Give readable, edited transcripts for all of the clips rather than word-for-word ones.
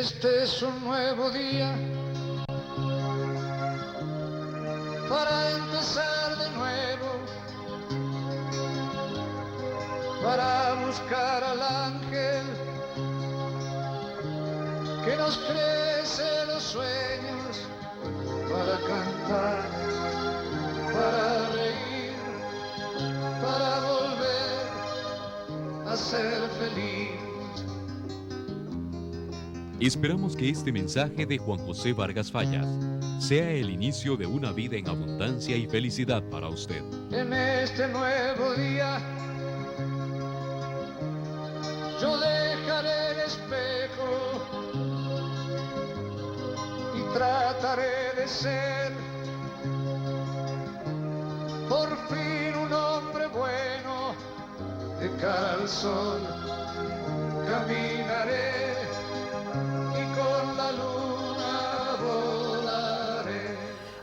Este es un nuevo día para empezar de nuevo, para buscar al ángel que nos crece los sueños, para cantar, para reír, para volver a ser feliz. Esperamos que este mensaje de Juan José Vargas Fallas sea el inicio de una vida en abundancia y felicidad para usted. En este nuevo día yo dejaré el espejo y trataré de ser por fin un hombre bueno. De cara al sol caminaré y con la luna volaré.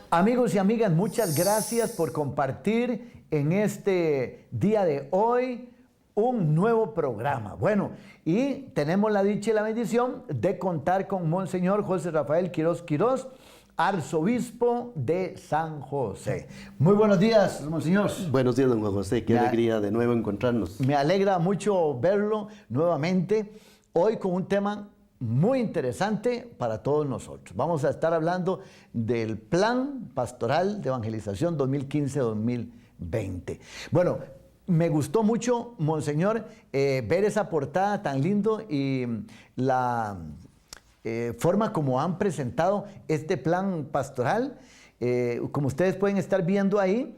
Amigos y amigas, muchas gracias por compartir en este día de hoy un nuevo programa. Bueno, y tenemos la dicha y la bendición de contar con Monseñor José Rafael Quirós Quirós, arzobispo de San José. Muy buenos días, Monseñor. Buenos días, don Juan José. Qué alegría de nuevo encontrarnos. Me alegra mucho verlo nuevamente, hoy con un tema muy interesante para todos nosotros. Vamos a estar hablando del Plan Pastoral de Evangelización 2015-2020. Bueno, me gustó mucho, Monseñor, ver esa portada tan lindo y la forma como han presentado este plan pastoral. Como ustedes pueden estar viendo ahí,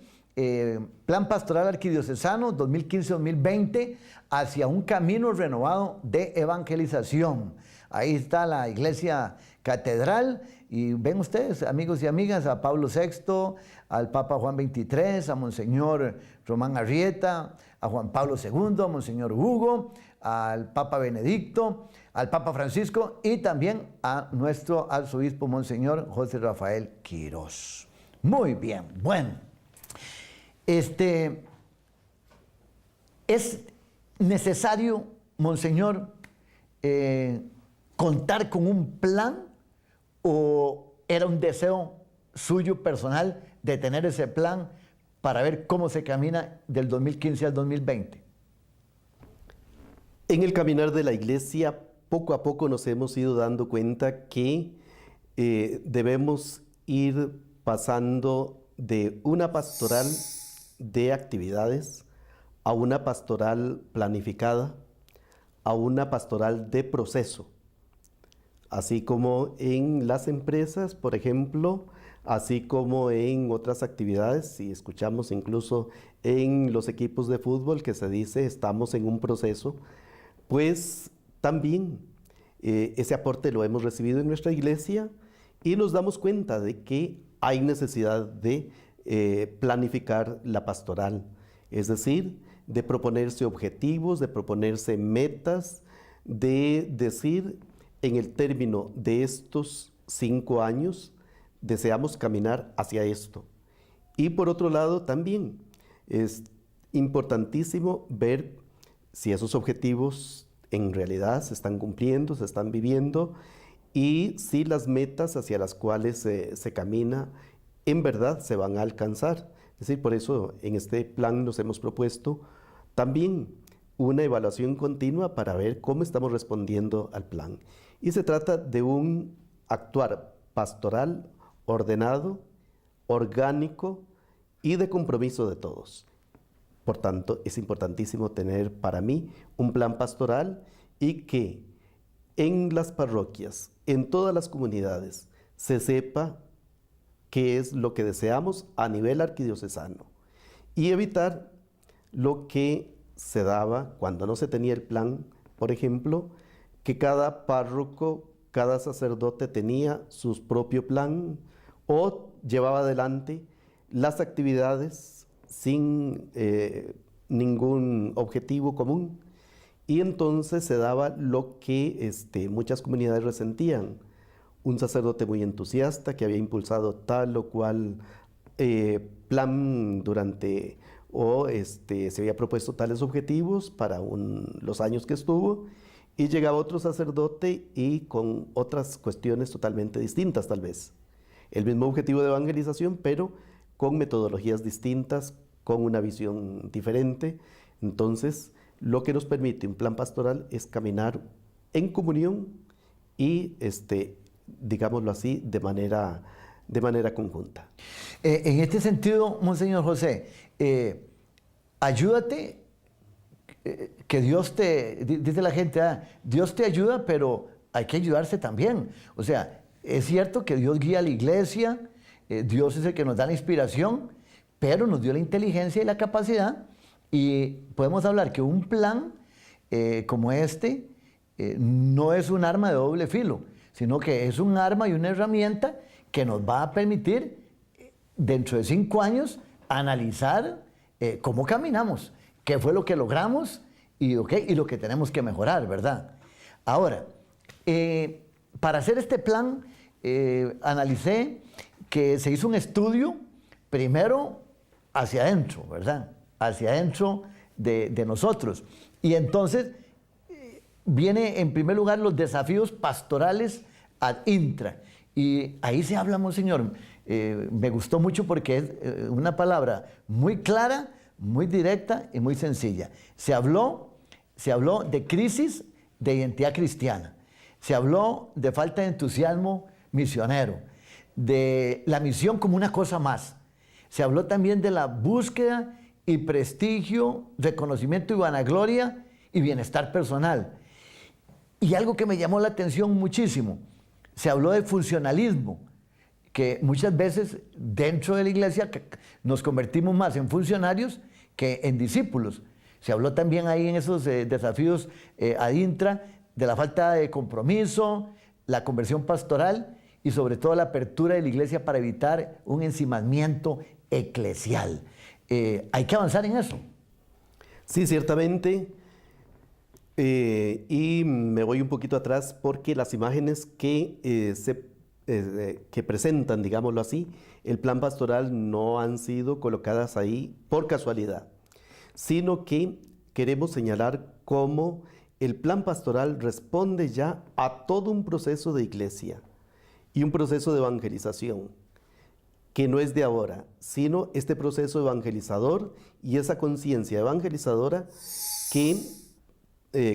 Plan Pastoral Arquidiocesano 2015-2020 hacia un camino renovado de evangelización. Ahí está la iglesia catedral y ven ustedes, amigos y amigas, a Pablo VI, al Papa Juan XXIII, a Monseñor Román Arrieta, a Juan Pablo II, a Monseñor Hugo, al Papa Benedicto, al Papa Francisco y también a nuestro arzobispo Monseñor José Rafael Quirós. Muy bien, bueno. ¿Es necesario, Monseñor, contar con un plan o era un deseo suyo personal de tener ese plan para ver cómo se camina del 2015 al 2020? En el caminar de la iglesia, poco a poco nos hemos ido dando cuenta que debemos ir pasando de una pastoral de actividades a una pastoral planificada, a una pastoral de proceso. Así como en las empresas, por ejemplo, así como en otras actividades, si escuchamos incluso en los equipos de fútbol que se dice estamos en un proceso, pues también ese aporte lo hemos recibido en nuestra iglesia y nos damos cuenta de que hay necesidad de planificar la pastoral, es decir, de proponerse objetivos, de proponerse metas, de decir en el término de estos 5 años deseamos caminar hacia esto. Y por otro lado también es importantísimo ver si esos objetivos en realidad se están cumpliendo, se están viviendo y si las metas hacia las cuales se camina en verdad se van a alcanzar. Es decir, por eso en este plan nos hemos propuesto también una evaluación continua para ver cómo estamos respondiendo al plan. Y se trata de un actuar pastoral ordenado, orgánico y de compromiso de todos. Por tanto, es importantísimo tener para mí un plan pastoral y que en las parroquias, en todas las comunidades, se sepa qué es lo que deseamos a nivel arquidiocesano y evitar lo que se daba cuando no se tenía el plan, por ejemplo, que cada párroco, cada sacerdote tenía su propio plan o llevaba adelante las actividades sin ningún objetivo común. Y entonces se daba lo que muchas comunidades resentían. Un sacerdote muy entusiasta que había impulsado tal o cual plan durante, o se había propuesto tales objetivos para los años que estuvo, y llegaba otro sacerdote y con otras cuestiones totalmente distintas tal vez. El mismo objetivo de evangelización, pero con metodologías distintas, con una visión diferente. Entonces, lo que nos permite un plan pastoral es caminar en comunión y, digámoslo así, de manera conjunta. En este sentido, Monseñor José, ayúdate, que Dios dice la gente, Dios te ayuda, pero hay que ayudarse también. O sea, es cierto que Dios guía a la iglesia, Dios es el que nos da la inspiración, pero nos dio la inteligencia y la capacidad, y podemos hablar que un plan como este no es un arma de doble filo, sino que es un arma y una herramienta que nos va a permitir, dentro de 5 años, analizar cómo caminamos, qué fue lo que logramos y lo que tenemos que mejorar, ¿verdad? Ahora, para hacer este plan, analicé que se hizo un estudio, primero hacia adentro, ¿verdad? Hacia adentro de nosotros. Y entonces viene en primer lugar los desafíos pastorales ad intra. Y ahí se habla, Monseñor, me gustó mucho porque es una palabra muy clara, muy directa y muy sencilla. Se habló de crisis de identidad cristiana. Se habló de falta de entusiasmo misionero, de la misión como una cosa más. Se habló también de la búsqueda y prestigio, reconocimiento y vanagloria y bienestar personal. Y algo que me llamó la atención muchísimo, se habló de funcionalismo, que muchas veces dentro de la iglesia nos convertimos más en funcionarios que en discípulos. Se habló también ahí en esos desafíos ad intra de la falta de compromiso, la conversión pastoral y sobre todo la apertura de la iglesia para evitar un encimamiento eclesial. Hay que avanzar en eso. Sí, ciertamente. Y me voy un poquito atrás porque las imágenes que presentan, digámoslo así, el plan pastoral no han sido colocadas ahí por casualidad, sino que queremos señalar cómo el plan pastoral responde ya a todo un proceso de iglesia y un proceso de evangelización, que no es de ahora, sino este proceso evangelizador y esa conciencia evangelizadora que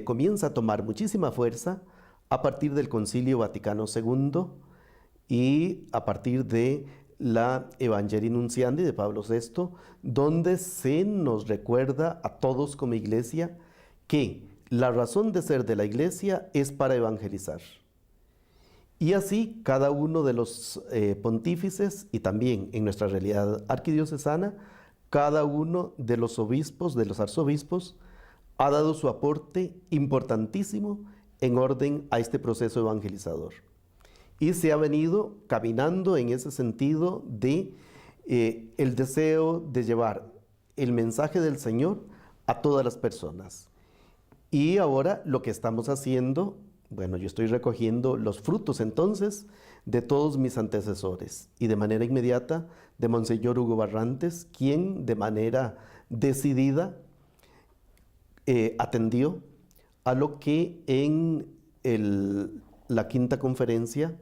comienza a tomar muchísima fuerza a partir del Concilio Vaticano II y a partir de la Evangelii Nuntiandi de Pablo VI, donde se nos recuerda a todos como iglesia que la razón de ser de la iglesia es para evangelizar. Y así cada uno de los pontífices y también en nuestra realidad arquidiocesana, cada uno de los obispos, de los arzobispos, ha dado su aporte importantísimo en orden a este proceso evangelizador. Y se ha venido caminando en ese sentido de el deseo de llevar el mensaje del Señor a todas las personas. Y ahora lo que estamos haciendo, bueno, yo estoy recogiendo los frutos entonces de todos mis antecesores y de manera inmediata de Monseñor Hugo Barrantes, quien de manera decidida atendió a lo que en la quinta conferencia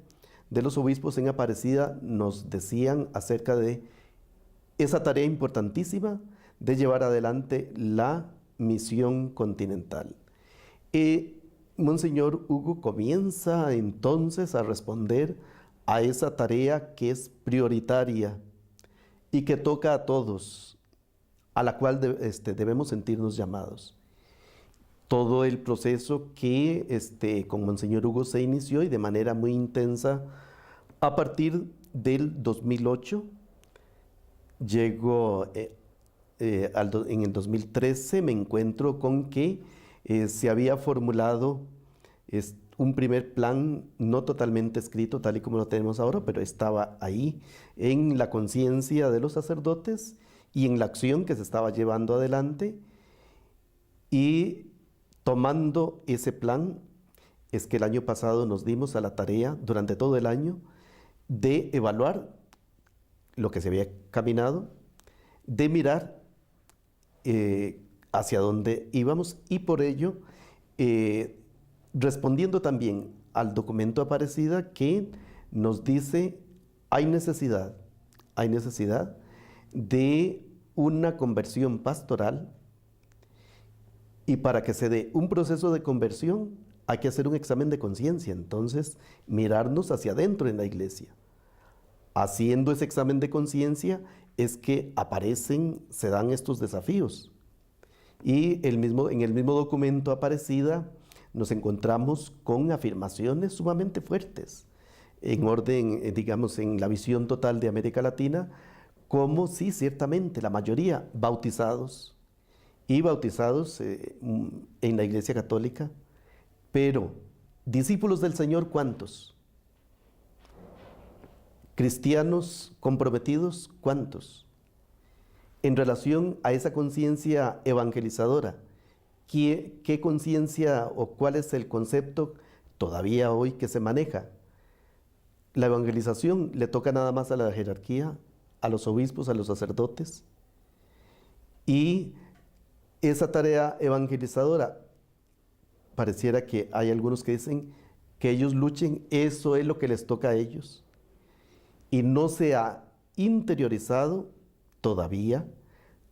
de los obispos en Aparecida nos decían acerca de esa tarea importantísima de llevar adelante la misión continental. Monseñor Hugo comienza entonces a responder a esa tarea que es prioritaria y que toca a todos, a la cual debemos sentirnos llamados. Todo el proceso que con Monseñor Hugo se inició y de manera muy intensa a partir del 2008. Llego en el 2013, me encuentro con que se había formulado un primer plan no totalmente escrito tal y como lo tenemos ahora, pero estaba ahí en la conciencia de los sacerdotes y en la acción que se estaba llevando adelante. Y tomando ese plan, es que el año pasado nos dimos a la tarea, durante todo el año, de evaluar lo que se había caminado, de mirar hacia dónde íbamos y por ello respondiendo también al documento Aparecida que nos dice hay necesidad de una conversión pastoral, y para que se dé un proceso de conversión hay que hacer un examen de conciencia, entonces mirarnos hacia adentro en la iglesia. Haciendo ese examen de conciencia es que se dan estos desafíos. Y en el mismo documento Aparecida nos encontramos con afirmaciones sumamente fuertes, en orden, digamos, en la visión total de América Latina, como sí, ciertamente, la mayoría bautizados en la Iglesia Católica, pero discípulos del Señor, ¿cuántos? Cristianos comprometidos, ¿cuántos? En relación a esa conciencia evangelizadora, ¿qué conciencia o cuál es el concepto todavía hoy que se maneja? La evangelización le toca nada más a la jerarquía, a los obispos, a los sacerdotes, y esa tarea evangelizadora, pareciera que hay algunos que dicen que ellos luchen, eso es lo que les toca a ellos, y no se ha interiorizado todavía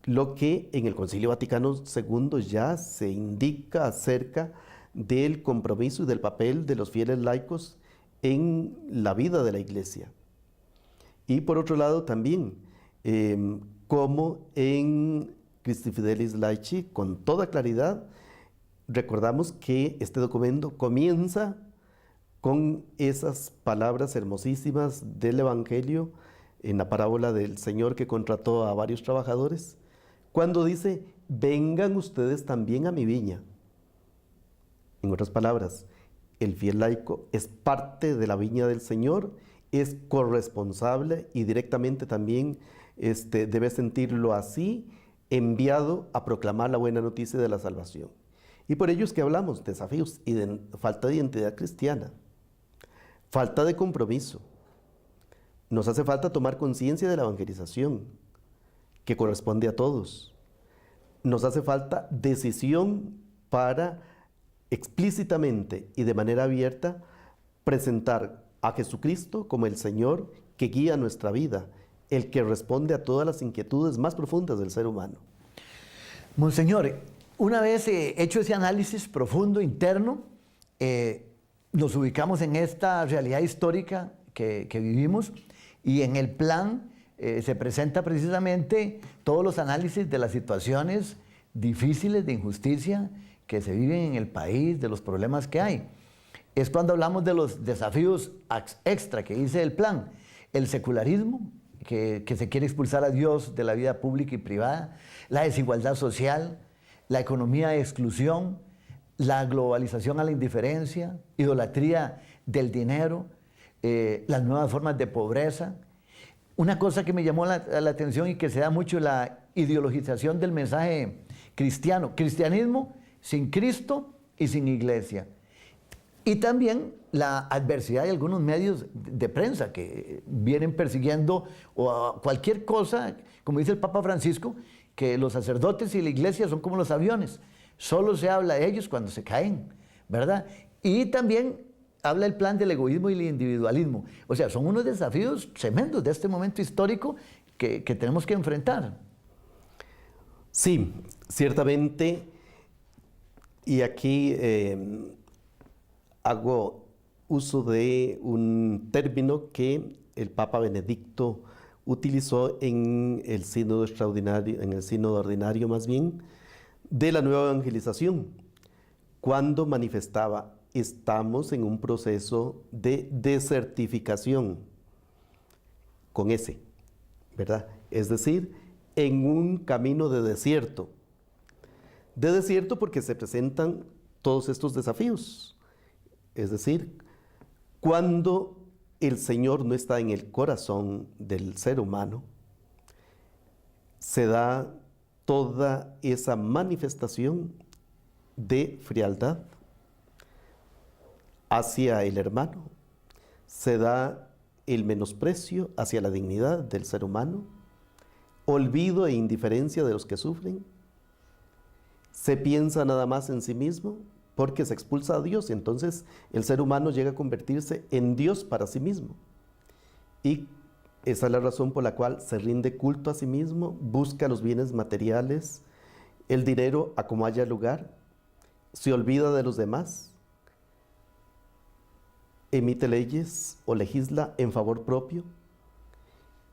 lo que en el Concilio Vaticano II ya se indica acerca del compromiso y del papel de los fieles laicos en la vida de la Iglesia. Y por otro lado también, como en Christi Fidelis Laici, con toda claridad, recordamos que este documento comienza con esas palabras hermosísimas del Evangelio en la parábola del Señor que contrató a varios trabajadores, cuando dice, vengan ustedes también a mi viña. En otras palabras, el fiel laico es parte de la viña del Señor, es corresponsable y directamente también debe sentirlo así, enviado a proclamar la buena noticia de la salvación. Y por ello es que hablamos de desafíos y de falta de identidad cristiana, falta de compromiso. Nos hace falta tomar conciencia de la evangelización, que corresponde a todos. Nos hace falta decisión para explícitamente y de manera abierta presentar a Jesucristo como el Señor que guía nuestra vida, el que responde a todas las inquietudes más profundas del ser humano. Monseñor, una vez hecho ese análisis profundo, interno, nos ubicamos en esta realidad histórica que vivimos, y en el plan se presenta precisamente todos los análisis de las situaciones difíciles de injusticia que se viven en el país, de los problemas que hay. Es cuando hablamos de los desafíos extra que dice el plan: el secularismo, que se quiere expulsar a Dios de la vida pública y privada, la desigualdad social, la economía de exclusión, la globalización a la indiferencia, idolatría del dinero, las nuevas formas de pobreza. Una cosa que me llamó la atención y que se da mucho, la ideologización del mensaje cristiano. Cristianismo sin Cristo y sin iglesia. Y también la adversidad de algunos medios de prensa que vienen persiguiendo cualquier cosa, como dice el Papa Francisco, que los sacerdotes y la iglesia son como los aviones. Solo se habla de ellos cuando se caen, ¿verdad? Y también habla el plan del egoísmo y el individualismo. O sea, son unos desafíos tremendos de este momento histórico que tenemos que enfrentar. Sí, ciertamente, y aquí hago uso de un término que el Papa Benedicto utilizó en el sínodo extraordinario, en el sínodo ordinario más bien, de la nueva evangelización, cuando manifestaba: estamos en un proceso de desertificación, con S, ¿verdad? Es decir, en un camino de desierto. De desierto porque se presentan todos estos desafíos. Es decir, cuando el Señor no está en el corazón del ser humano, se da toda esa manifestación de frialdad hacia el hermano, se da el menosprecio hacia la dignidad del ser humano, olvido e indiferencia de los que sufren, se piensa nada más en sí mismo porque se expulsa a Dios y entonces el ser humano llega a convertirse en Dios para sí mismo. Y esa es la razón por la cual se rinde culto a sí mismo, busca los bienes materiales, el dinero a como haya lugar, se olvida de los demás, emite leyes o legisla en favor propio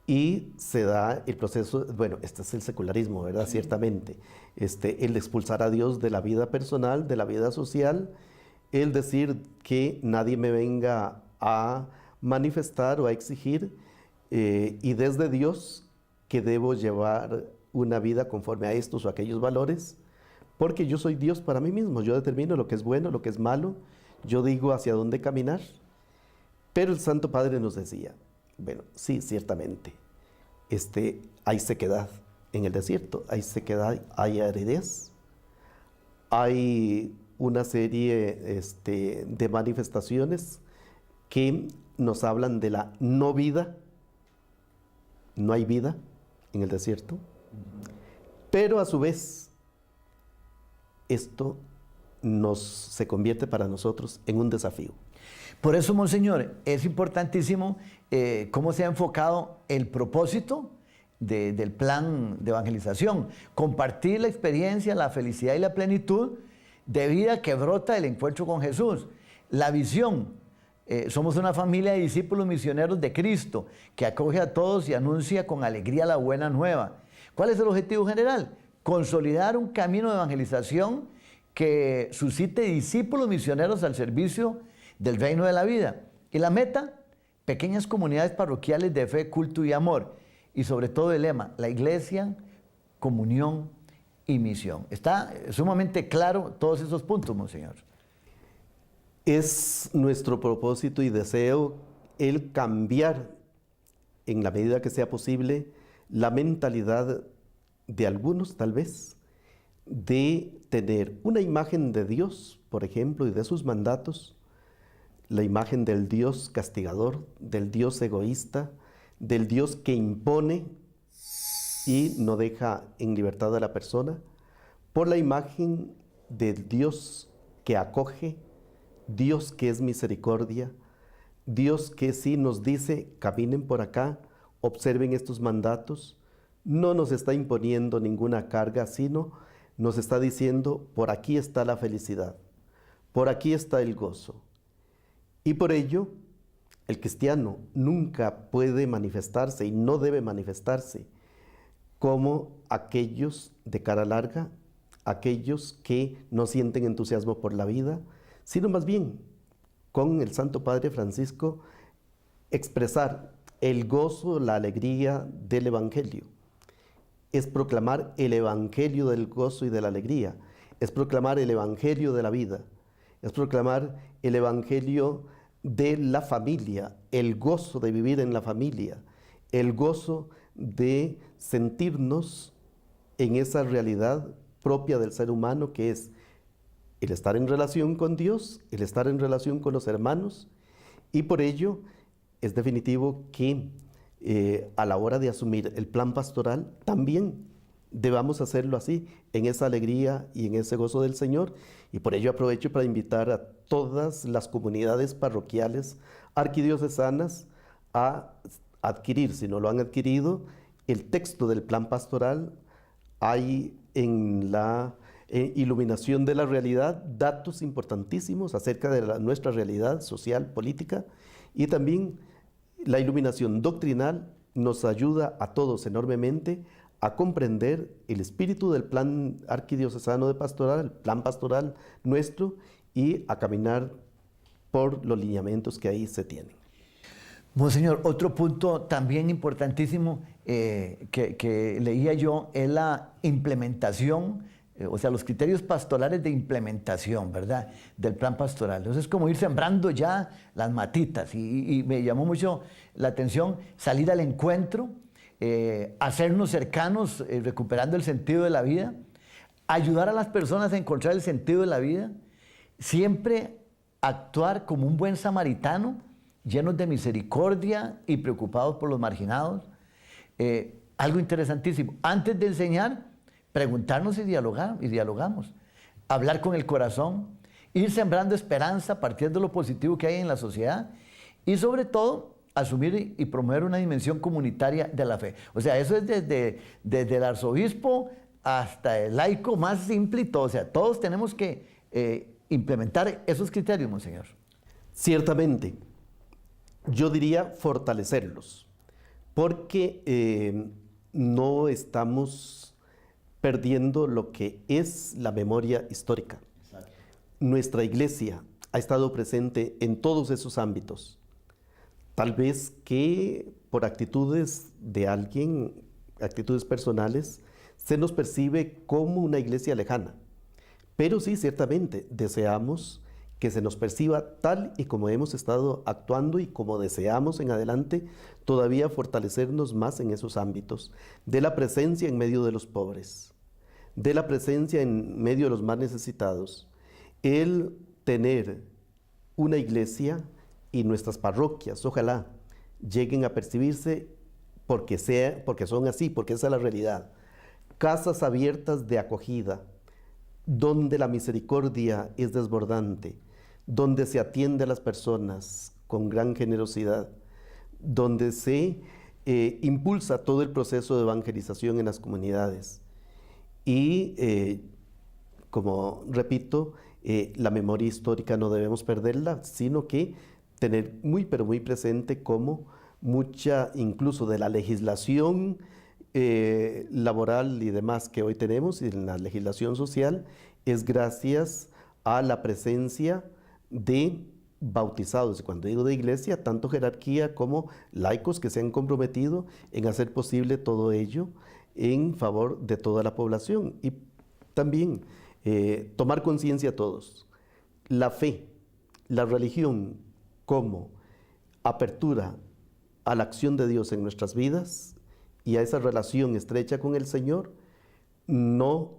y se da el proceso, bueno, este es el secularismo, ¿verdad? Sí. Ciertamente, el expulsar a Dios de la vida personal, de la vida social, el decir que nadie me venga a manifestar o a exigir y desde Dios que debo llevar una vida conforme a estos o aquellos valores, porque yo soy Dios para mí mismo, yo determino lo que es bueno, lo que es malo, yo digo hacia dónde caminar. Pero el Santo Padre nos decía, bueno, sí, ciertamente, hay sequedad en el desierto, hay sequedad, hay aridez, hay una serie de manifestaciones que nos hablan de la no vida, no hay vida en el desierto, pero a su vez esto se convierte para nosotros en un desafío. Por eso, Monseñor, es importantísimo cómo se ha enfocado el propósito del plan de evangelización. Compartir la experiencia, la felicidad y la plenitud de vida que brota del encuentro con Jesús. La visión. Somos una familia de discípulos misioneros de Cristo que acoge a todos y anuncia con alegría la buena nueva. ¿Cuál es el objetivo general? Consolidar un camino de evangelización que suscite discípulos misioneros al servicio del reino de la vida. Y la meta, pequeñas comunidades parroquiales de fe, culto y amor. Y sobre todo el lema, la iglesia, comunión y misión. Está sumamente claro todos esos puntos, Monseñor. Es nuestro propósito y deseo el cambiar, en la medida que sea posible, la mentalidad de algunos, tal vez, de tener una imagen de Dios, por ejemplo, y de sus mandatos, la imagen del Dios castigador, del Dios egoísta, del Dios que impone y no deja en libertad a la persona, por la imagen del Dios que acoge, Dios que es misericordia, Dios que sí nos dice, caminen por acá, observen estos mandatos, no nos está imponiendo ninguna carga, sino nos está diciendo, por aquí está la felicidad, por aquí está el gozo. Y por ello, el cristiano nunca puede manifestarse y no debe manifestarse como aquellos de cara larga, aquellos que no sienten entusiasmo por la vida, sino más bien, con el Santo Padre Francisco, expresar el gozo, la alegría del Evangelio. Es proclamar el Evangelio del gozo y de la alegría, es proclamar el Evangelio de la vida, es proclamar el Evangelio de la familia, el gozo de vivir en la familia, el gozo de sentirnos en esa realidad propia del ser humano que es el estar en relación con Dios, el estar en relación con los hermanos, y por ello es definitivo que a la hora de asumir el plan pastoral también debamos hacerlo así, en esa alegría y en ese gozo del Señor. Y por ello aprovecho para invitar a todas las comunidades parroquiales arquidiocesanas a adquirir, si no lo han adquirido, el texto del plan pastoral. Hay en la iluminación de la realidad datos importantísimos acerca de nuestra realidad social, política, y también la iluminación doctrinal nos ayuda a todos enormemente a comprender el espíritu del plan arquidiocesano de pastoral, el plan pastoral nuestro, y a caminar por los lineamientos que ahí se tienen. Monseñor, otro punto también importantísimo que leía yo es la implementación, o sea, los criterios pastorales de implementación, ¿verdad?, del plan pastoral. Entonces es como ir sembrando ya las matitas y me llamó mucho la atención salir al encuentro, hacernos cercanos, recuperando el sentido de la vida, ayudar a las personas a encontrar el sentido de la vida, siempre actuar como un buen samaritano, llenos de misericordia y preocupados por los marginados. Algo interesantísimo, antes de enseñar, preguntarnos y dialogar, y dialogamos, hablar con el corazón, ir sembrando esperanza a partir de lo positivo que hay en la sociedad y sobre todo asumir y promover una dimensión comunitaria de la fe. O sea, eso es desde el arzobispo hasta el laico más simple y todo. O sea, todos tenemos que implementar esos criterios, monseñor. Ciertamente, yo diría fortalecerlos, porque no estamos perdiendo lo que es la memoria histórica. Exacto. Nuestra iglesia ha estado presente en todos esos ámbitos. Tal vez que por actitudes de alguien, actitudes personales, se nos percibe como una iglesia lejana. Pero sí, ciertamente, deseamos que se nos perciba tal y como hemos estado actuando y como deseamos en adelante todavía fortalecernos más en esos ámbitos, de la presencia en medio de los pobres, de la presencia en medio de los más necesitados, el tener una iglesia y nuestras parroquias, ojalá, lleguen a percibirse porque son así, porque esa es la realidad. Casas abiertas de acogida, donde la misericordia es desbordante, donde se atiende a las personas con gran generosidad, donde se impulsa todo el proceso de evangelización en las comunidades. Y, como repito, la memoria histórica no debemos perderla, sino que tener muy, pero muy presente cómo mucha, incluso de la legislación laboral y demás que hoy tenemos, y en la legislación social, es gracias a la presencia de bautizados. Y cuando digo de iglesia, tanto jerarquía como laicos que se han comprometido en hacer posible todo ello en favor de toda la población. Y también tomar conciencia todos. La fe, la religión como apertura a la acción de Dios en nuestras vidas y a esa relación estrecha con el Señor, no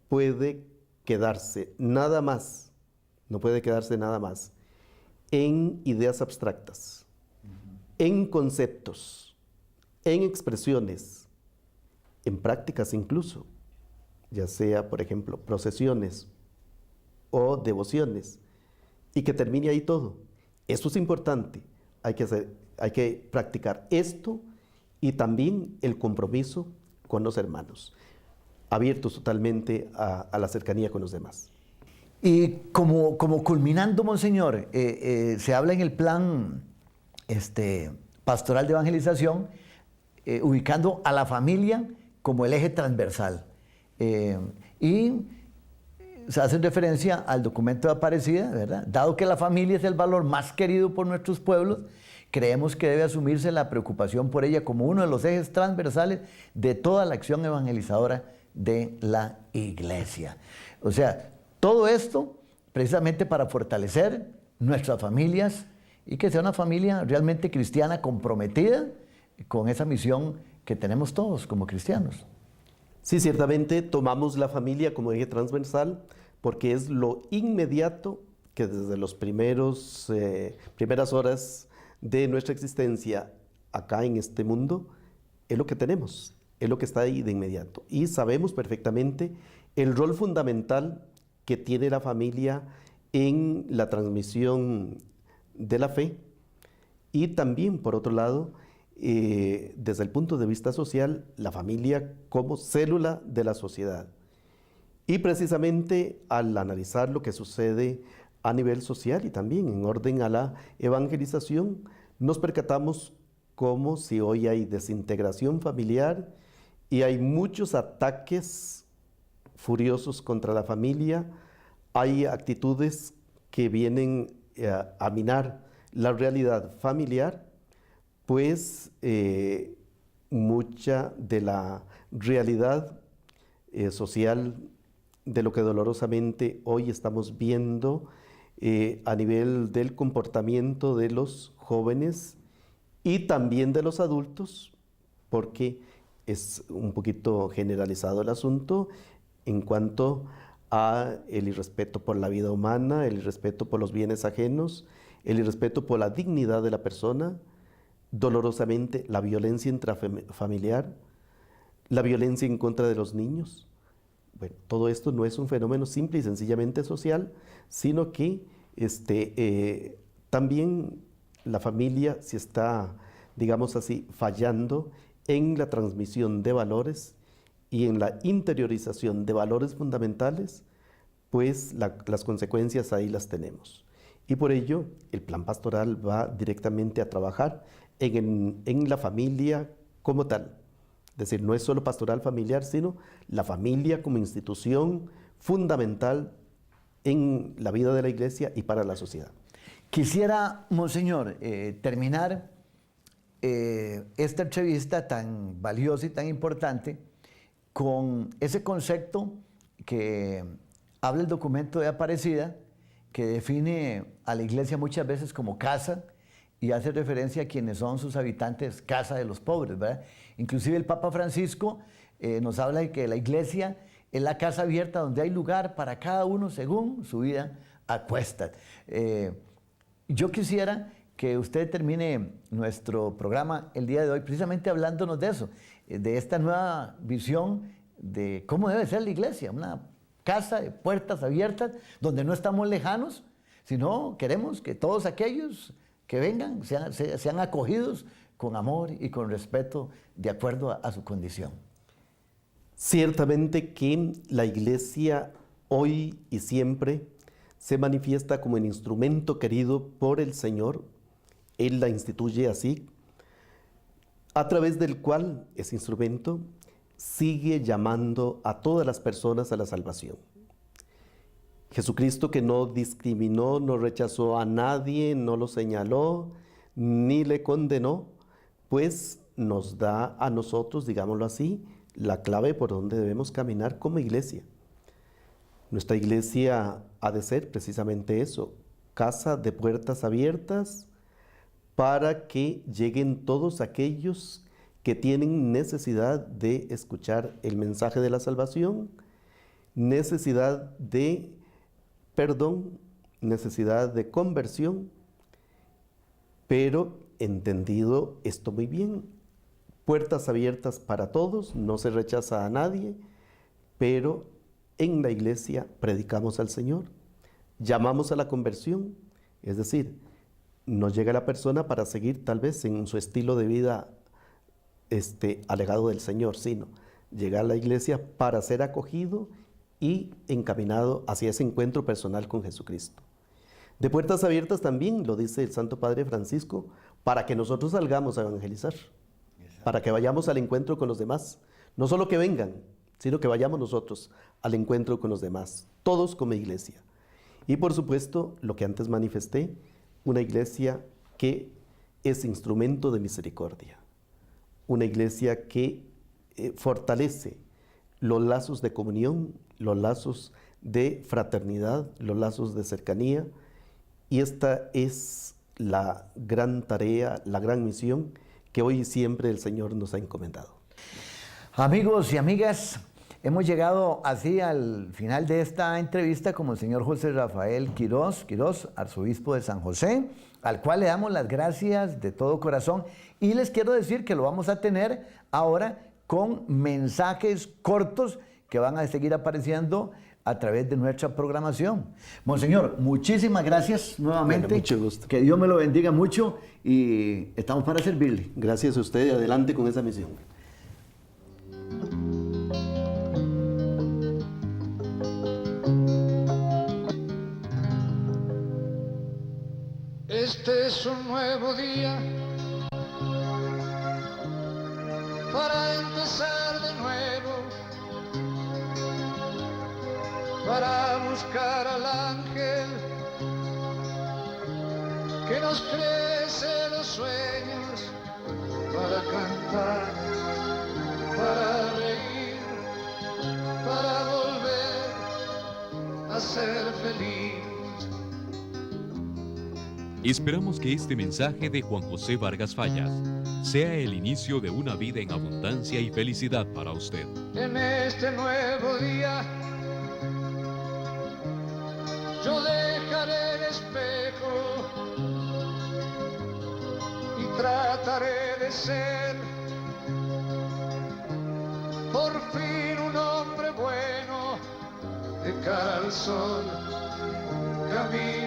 puede quedarse nada más, en ideas abstractas, en conceptos, en expresiones, en prácticas incluso, ya sea, por ejemplo, procesiones o devociones, y que termine ahí todo. Eso es importante, hay que practicar esto y también el compromiso con los hermanos, abiertos totalmente a la cercanía con los demás. Y como culminando, monseñor, se habla en el plan pastoral de evangelización, ubicando a la familia como el eje transversal. Y se hace referencia al documento de Aparecida, ¿verdad? Dado que la familia es el valor más querido por nuestros pueblos, creemos que debe asumirse la preocupación por ella como uno de los ejes transversales de toda la acción evangelizadora de la iglesia. O sea, todo esto precisamente para fortalecer nuestras familias y que sea una familia realmente cristiana comprometida con esa misión que tenemos todos como cristianos. Sí, ciertamente tomamos la familia como eje transversal porque es lo inmediato que desde las primeras horas de nuestra existencia acá en este mundo es lo que tenemos, es lo que está ahí de inmediato. Y sabemos perfectamente el rol fundamental que tiene la familia en la transmisión de la fe y también, por otro lado, desde el punto de vista social, la familia como célula de la sociedad. Y precisamente al analizar lo que sucede a nivel social y también en orden a la evangelización, nos percatamos como si hoy hay desintegración familiar y hay muchos ataques furiosos contra la familia, hay actitudes que vienen a minar la realidad familiar, pues mucha de la realidad social de lo que dolorosamente hoy estamos viendo a nivel del comportamiento de los jóvenes y también de los adultos, porque es un poquito generalizado el asunto en cuanto a el irrespeto por la vida humana, el irrespeto por los bienes ajenos, el irrespeto por la dignidad de la persona, dolorosamente la violencia intrafamiliar, la violencia en contra de los niños, Bueno, todo esto no es un fenómeno simple y sencillamente social, sino que también la familia, si está, digamos así, fallando en la transmisión de valores y en la interiorización de valores fundamentales, pues las consecuencias ahí las tenemos. Y por ello, el plan pastoral va directamente a trabajar en la familia como tal. Es decir, no es solo pastoral familiar, sino la familia como institución fundamental en la vida de la iglesia y para la sociedad. Quisiera, Monseñor, terminar esta entrevista tan valiosa y tan importante con ese concepto que habla el documento de Aparecida, que define a la iglesia muchas veces como casa y hace referencia a quienes son sus habitantes, casa de los pobres, ¿verdad? Inclusive el Papa Francisco nos habla de que la iglesia es la casa abierta donde hay lugar para cada uno según su vida a cuestas. Yo quisiera que usted termine nuestro programa el día de hoy precisamente hablándonos de eso, de esta nueva visión de cómo debe ser la iglesia, una casa de puertas abiertas donde no estamos lejanos, sino queremos que todos aquellos que vengan sean acogidos con amor y con respeto de acuerdo a su condición. Ciertamente que la iglesia hoy y siempre se manifiesta como un instrumento querido por el Señor. Él la instituye así, a través del cual ese instrumento sigue llamando a todas las personas a la salvación. Jesucristo, que no discriminó, no rechazó a nadie, no lo señaló, ni le condenó, pues nos da a nosotros, digámoslo así, la clave por donde debemos caminar como iglesia. Nuestra iglesia ha de ser precisamente eso, casa de puertas abiertas para que lleguen todos aquellos que tienen necesidad de escuchar el mensaje de la salvación, necesidad de perdón, necesidad de conversión, pero entendido esto muy bien, puertas abiertas para todos, no se rechaza a nadie, pero en la iglesia predicamos al Señor, llamamos a la conversión, es decir, no llega la persona para seguir tal vez en su estilo de vida alejado del Señor, sino llega a la iglesia para ser acogido y encaminado hacia ese encuentro personal con Jesucristo. De puertas abiertas también, lo dice el Santo Padre Francisco, para que nosotros salgamos a evangelizar, para que vayamos al encuentro con los demás. No solo que vengan, sino que vayamos nosotros al encuentro con los demás, todos como iglesia. Y por supuesto, lo que antes manifesté, una iglesia que es instrumento de misericordia, una iglesia que fortalece los lazos de comunión, los lazos de fraternidad, los lazos de cercanía, y esta es la gran tarea, la gran misión que hoy y siempre el Señor nos ha encomendado. Amigos y amigas, hemos llegado así al final de esta entrevista con el señor José Rafael Quirós, arzobispo de San José, al cual le damos las gracias de todo corazón, y les quiero decir que lo vamos a tener ahora con mensajes cortos que van a seguir apareciendo a través de nuestra programación. Monseñor, muchísimas gracias nuevamente. Bueno, mucho gusto. Que Dios me lo bendiga mucho y estamos para servirle. Gracias a usted y adelante con esa misión. Este es un nuevo día para empezar de nuevo, para buscar al ángel que nos crece los sueños, para cantar, para reír, para volver a ser feliz. Esperamos que este mensaje de Juan José Vargas Fallas sea el inicio de una vida en abundancia y felicidad para usted. En este nuevo día yo dejaré el espejo y trataré de ser por fin un hombre bueno de cara al sol, camino